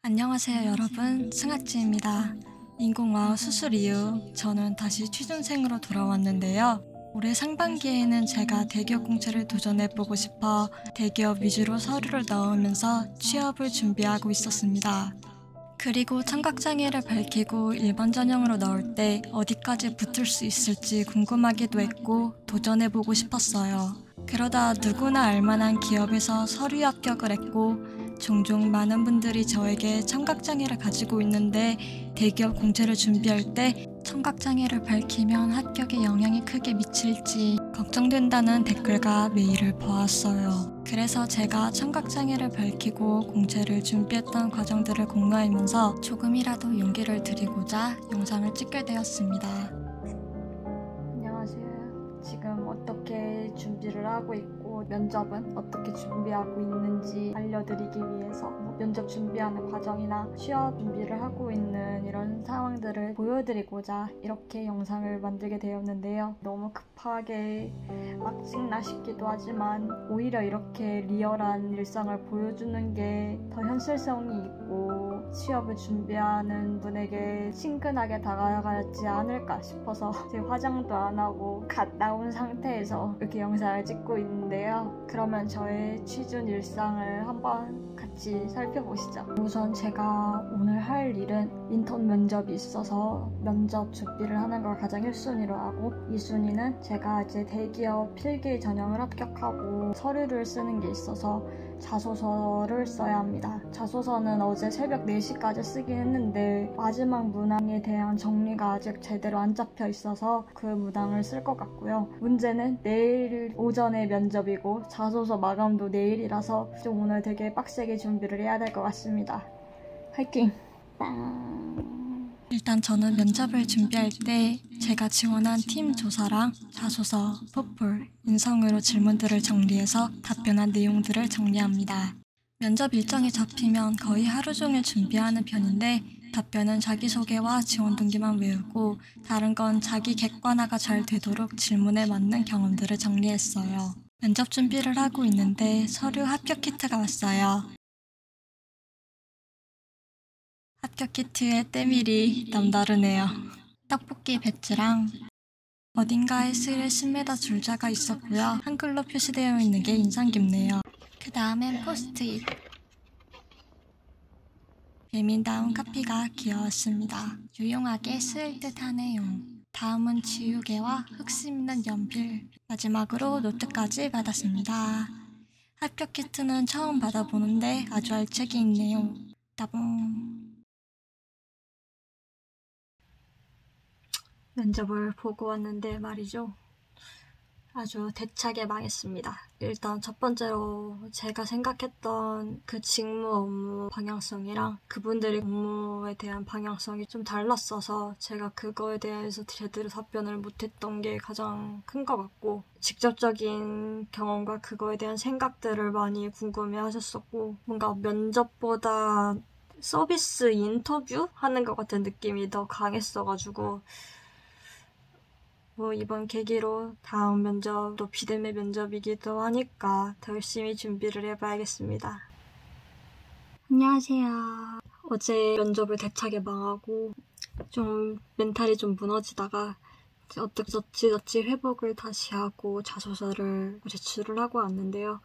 안녕하세요 여러분, 승아찌입니다. 인공와우 수술 이후 저는 다시 취준생으로 돌아왔는데요. 올해 상반기에는 제가 대기업 공채를 도전해보고 싶어 대기업 위주로 서류를 넣으면서 취업을 준비하고 있었습니다. 그리고 청각장애를 밝히고 일반 전형으로 넣을 때 어디까지 붙을 수 있을지 궁금하기도 했고 도전해보고 싶었어요. 그러다 누구나 알만한 기업에서 서류 합격을 했고 종종 많은 분들이 저에게 청각장애를 가지고 있는데 대기업 공채를 준비할 때 청각장애를 밝히면 합격에 영향이 크게 미칠지 걱정된다는 댓글과 메일을 보았어요. 그래서 제가 청각장애를 밝히고 공채를 준비했던 과정들을 공유하면서 조금이라도 용기를 드리고자 영상을 찍게 되었습니다. 안녕하세요. 지금 어떻게 준비를 하고 있고 면접은 어떻게 준비하고 있는지 알려드리기 위해서 면접 준비하는 과정이나 취업 준비를 하고 있는 이런 상황들을 보여드리고자 이렇게 영상을 만들게 되었는데요. 너무 급하게 막 찍나 싶기도 하지만 오히려 이렇게 리얼한 일상을 보여주는 게 더 현실성이 있고 취업을 준비하는 분에게 친근하게 다가가지 않을까 싶어서 제 화장도 안 하고 갓 나온 상태에서 이렇게 영상을 찍고 있는데요. 그러면 저의 취준 일상을 한번 같이 살펴보시죠. 우선 제가 오늘 할 일은 인턴 면접이 있어서 면접 준비를 하는 걸 가장 1순위로 하고 2순위는 제가 이제 대기업 필기 전형을 합격하고 서류를 쓰는 게 있어서 자소서를 써야 합니다. 자소서는 어제 새벽 4시까지 쓰긴 했는데 마지막 문항에 대한 정리가 아직 제대로 안 잡혀 있어서 그 문항을 쓸 것 같고요. 문제는 내일 오전에 면접이고 자소서 마감도 내일이라서 좀 오늘 되게 빡세게 준비를 해야 될 것 같습니다. 화이팅! 일단 저는 면접을 준비할 때 제가 지원한 팀 조사랑 자소서, 포폴, 인성으로 질문들을 정리해서 답변한 내용들을 정리합니다. 면접 일정이 잡히면 거의 하루 종일 준비하는 편인데 답변은 자기소개와 지원 동기만 외우고 다른 건 자기 객관화가 잘 되도록 질문에 맞는 경험들을 정리했어요. 면접 준비를 하고 있는데 서류 합격 키트가 왔어요. 합격 키트의 때밀이 남다르네요. 떡볶이 배지랑 어딘가에 쓸 10m 줄자가 있었고요. 한글로 표시되어 있는 게 인상 깊네요. 그 다음엔 포스트잇. 배민다운 카피가 귀여웠습니다. 유용하게 쓰일 듯 하네요. 다음은 지우개와 흑심 있는 연필. 마지막으로 노트까지 받았습니다. 합격 키트는 처음 받아보는데 아주 알차게 있네요. 따봉. 면접을 보고 왔는데 말이죠. 아주 대차게 망했습니다. 일단 첫 번째로 제가 생각했던 그 직무 업무 방향성이랑 그분들이 업무에 대한 방향성이 좀 달랐어서 제가 그거에 대해서 제대로 답변을 못했던 게 가장 큰 것 같고 직접적인 경험과 그거에 대한 생각들을 많이 궁금해 하셨었고 뭔가 면접보다 서비스 인터뷰 하는 것 같은 느낌이 더 강했어가지고 이번 계기로 다음 면접도 비대면 면접이기도 하니까 더 열심히 준비를 해봐야겠습니다. 안녕하세요. 어제 면접을 대차게 망하고 좀 멘탈이 좀 무너지다가 어찌저찌 회복을 다시 하고 자소서를 제출을 하고 왔는데요.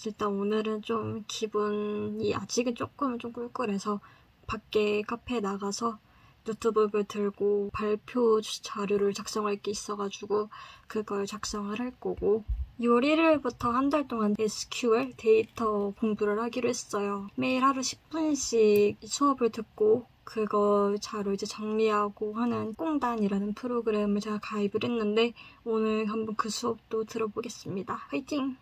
일단 오늘은 좀 기분이 아직은 조금 꿀꿀해서 밖에 카페에 나가서 노트북을 들고 발표 자료를 작성할 게 있어가지고 그걸 작성을 할 거고 6월 1일부터 한 달 동안 SQL 데이터 공부를 하기로 했어요. 매일 하루 10분씩 수업을 듣고 그거 자료 이제 정리하고 하는 꽁단이라는 프로그램을 제가 가입을 했는데 오늘 한번 그 수업도 들어보겠습니다. 화이팅!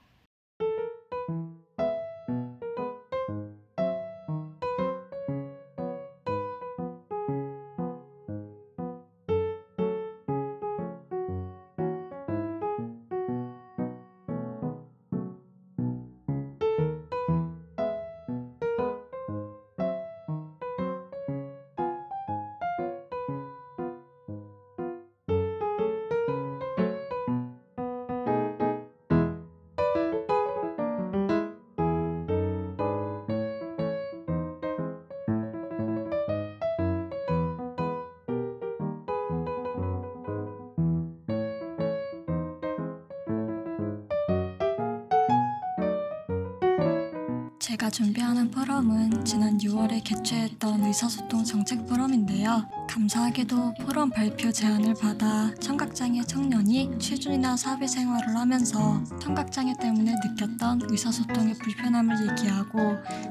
제가 준비하는 포럼은 지난 6월에 개최했던 의사소통 정책 포럼인데요. 감사하게도 포럼 발표 제안을 받아 청각장애 청년이 취준이나 사회생활을 하면서 청각장애 때문에 느꼈던 의사소통의 불편함을 얘기하고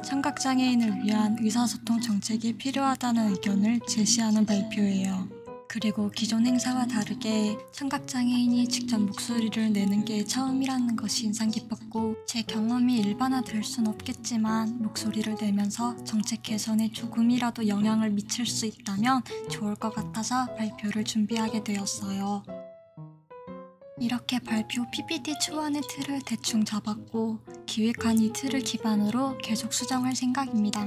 청각장애인을 위한 의사소통 정책이 필요하다는 의견을 제시하는 발표예요. 그리고 기존 행사와 다르게 청각장애인이 직접 목소리를 내는 게 처음이라는 것이 인상 깊었고, 제 경험이 일반화될 순 없겠지만 목소리를 내면서 정책 개선에 조금이라도 영향을 미칠 수 있다면 좋을 것 같아서 발표를 준비하게 되었어요. 이렇게 발표 PPT 초안의 틀을 대충 잡았고, 기획한 이 틀을 기반으로 계속 수정할 생각입니다.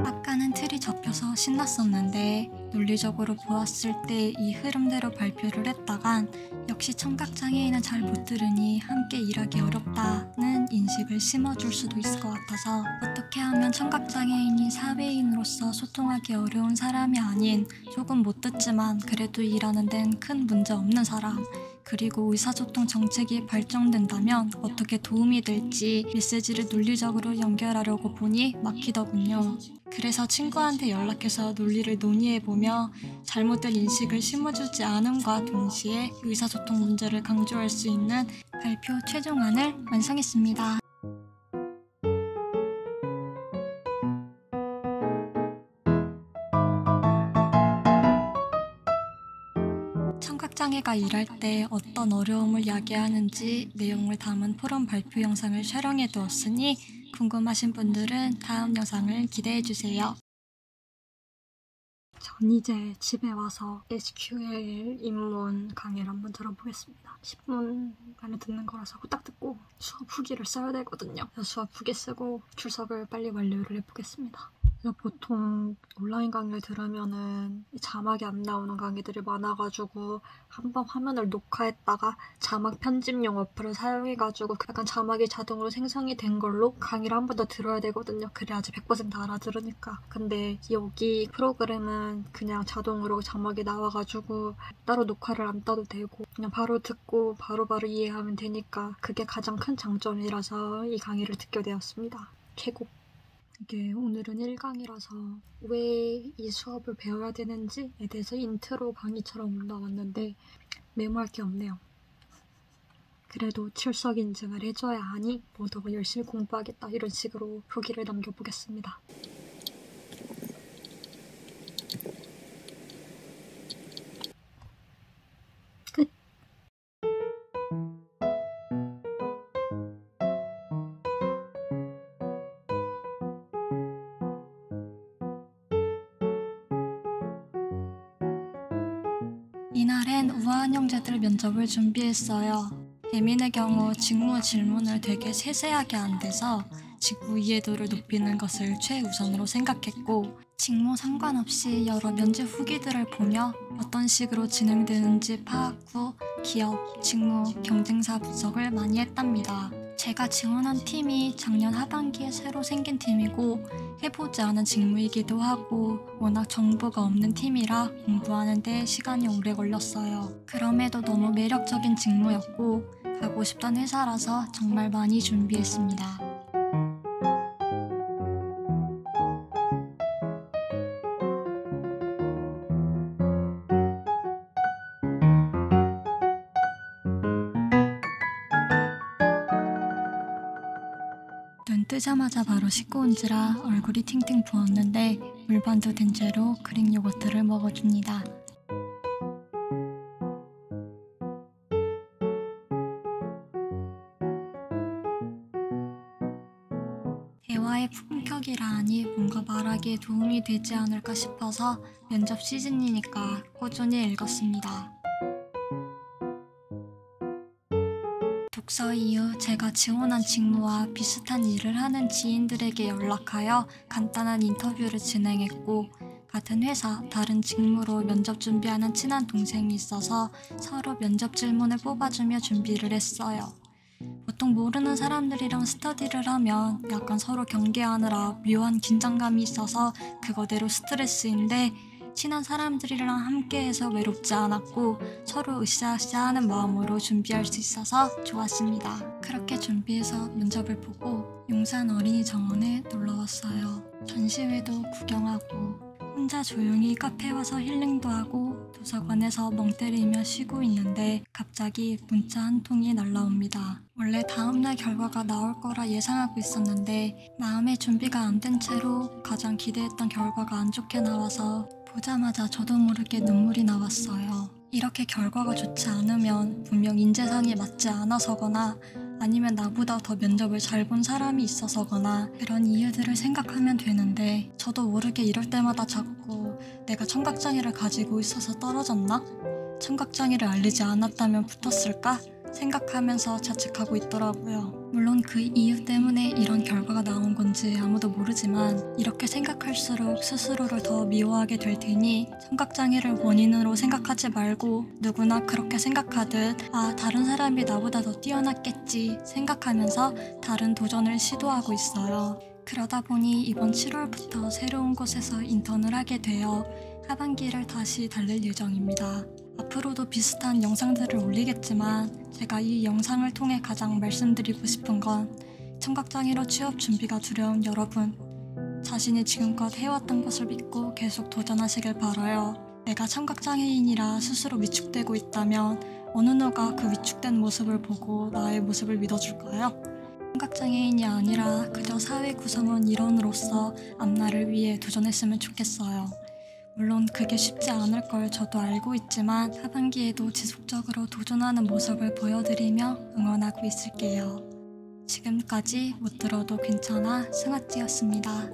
아까는 틀이 접혀서 신났었는데 논리적으로 보았을 때 이 흐름대로 발표를 했다간 역시 청각장애인은 잘 못 들으니 함께 일하기 어렵다는 인식을 심어줄 수도 있을 것 같아서, 어떻게 하면 청각장애인이 사회인으로서 소통하기 어려운 사람이 아닌 조금 못 듣지만 그래도 일하는 데는 큰 문제 없는 사람, 그리고 의사소통 정책이 발전된다면 어떻게 도움이 될지 메시지를 논리적으로 연결하려고 보니 막히더군요. 그래서 친구한테 연락해서 논리를 논의해보며 잘못된 인식을 심어주지 않음과 동시에 의사소통 문제를 강조할 수 있는 발표 최종안을 완성했습니다. 청각장애가 일할 때 어떤 어려움을 야기하는지 내용을 담은 포럼 발표 영상을 촬영해 두었으니 궁금하신 분들은 다음 영상을 기대해주세요. 전 이제 집에 와서 SQL 입문 강의를 한번 들어보겠습니다. 10분 만에 듣는 거라서 후딱 듣고 수업 후기를 써야 되거든요. 그래서 수업 후기 쓰고 출석을 빨리 완료를 해보겠습니다. 보통 온라인 강의를 들으면은 자막이 안 나오는 강의들이 많아가지고 한번 화면을 녹화했다가 자막 편집용 어플을 사용해가지고 약간 자막이 자동으로 생성이 된 걸로 강의를 한 번 더 들어야 되거든요. 그래야지 100% 알아들으니까. 근데 여기 프로그램은 그냥 자동으로 자막이 나와가지고 따로 녹화를 안 따도 되고 그냥 바로 듣고 바로바로 이해하면 되니까 그게 가장 큰 장점이라서 이 강의를 듣게 되었습니다. 최고! 이게 오늘은 1강이라서 왜 이 수업을 배워야 되는지에 대해서 인트로 강의처럼 올라왔는데 메모할 게 없네요. 그래도 출석 인증을 해줘야 하니 더 열심히 공부하겠다 이런 식으로 후기를 남겨보겠습니다. 끝! 이날엔 우아한 형제들 면접을 준비했어요. 예민의 경우 직무 질문을 되게 세세하게 안 돼서 직무 이해도를 높이는 것을 최우선으로 생각했고, 직무 상관없이 여러 면접 후기들을 보며 어떤 식으로 진행되는지 파악 후 기업, 직무, 경쟁사 분석을 많이 했답니다. 제가 지원한 팀이 작년 하반기에 새로 생긴 팀이고 해보지 않은 직무이기도 하고 워낙 정보가 없는 팀이라 공부하는 데 시간이 오래 걸렸어요. 그럼에도 너무 매력적인 직무였고 가고 싶던 회사라서 정말 많이 준비했습니다. 눈 뜨자마자 바로 씻고 온지라 얼굴이 팅팅 부었는데 물반도 된 채로 그릭 요거트를 먹어줍니다. 대화의 품격이라 하니 뭔가 말하기에 도움이 되지 않을까 싶어서 면접 시즌이니까 꾸준히 읽었습니다. 독서 이후 제가 지원한 직무와 비슷한 일을 하는 지인들에게 연락하여 간단한 인터뷰를 진행했고 같은 회사 다른 직무로 면접 준비하는 친한 동생이 있어서 서로 면접 질문을 뽑아주며 준비를 했어요. 보통 모르는 사람들이랑 스터디를 하면 약간 서로 경계하느라 묘한 긴장감이 있어서 그거대로 스트레스인데 친한 사람들이랑 함께해서 외롭지 않았고 서로 으쌰으쌰하는 마음으로 준비할 수 있어서 좋았습니다. 그렇게 준비해서 면접을 보고 용산 어린이 정원에 놀러왔어요. 전시회도 구경하고 혼자 조용히 카페 와서 힐링도 하고 도서관에서 멍 때리며 쉬고 있는데 갑자기 문자 한 통이 날라옵니다. 원래 다음날 결과가 나올 거라 예상하고 있었는데 마음의 준비가 안 된 채로 가장 기대했던 결과가 안 좋게 나와서 보자마자 저도 모르게 눈물이 나왔어요. 이렇게 결과가 좋지 않으면 분명 인재상에 맞지 않아서거나 아니면 나보다 더 면접을 잘 본 사람이 있어서거나 그런 이유들을 생각하면 되는데 저도 모르게 이럴 때마다 자꾸 내가 청각장애를 가지고 있어서 떨어졌나? 청각장애를 알리지 않았다면 붙었을까? 생각하면서 자책하고 있더라고요. 물론 그 이유 때문에 이런 결과가 나온 건지 아무도 모르지만 이렇게 생각할수록 스스로를 더 미워하게 될 테니 청각장애를 원인으로 생각하지 말고 누구나 그렇게 생각하듯 다른 사람이 나보다 더 뛰어났겠지 생각하면서 다른 도전을 시도하고 있어요. 그러다 보니 이번 7월부터 새로운 곳에서 인턴을 하게 되어 하반기를 다시 달릴 예정입니다. 앞으로도 비슷한 영상들을 올리겠지만 제가 이 영상을 통해 가장 말씀드리고 싶은 건 청각장애로 취업 준비가 두려운 여러분, 자신이 지금껏 해왔던 것을 믿고 계속 도전하시길 바라요. 내가 청각장애인이라 스스로 위축되고 있다면 어느 누가 그 위축된 모습을 보고 나의 모습을 믿어줄까요? 청각장애인이 아니라 그저 사회 구성원 일원으로서 앞날을 위해 도전했으면 좋겠어요. 물론 그게 쉽지 않을 걸 저도 알고 있지만 하반기에도 지속적으로 도전하는 모습을 보여드리며 응원하고 있을게요. 지금까지 못 들어도 괜찮아 승아찌였습니다.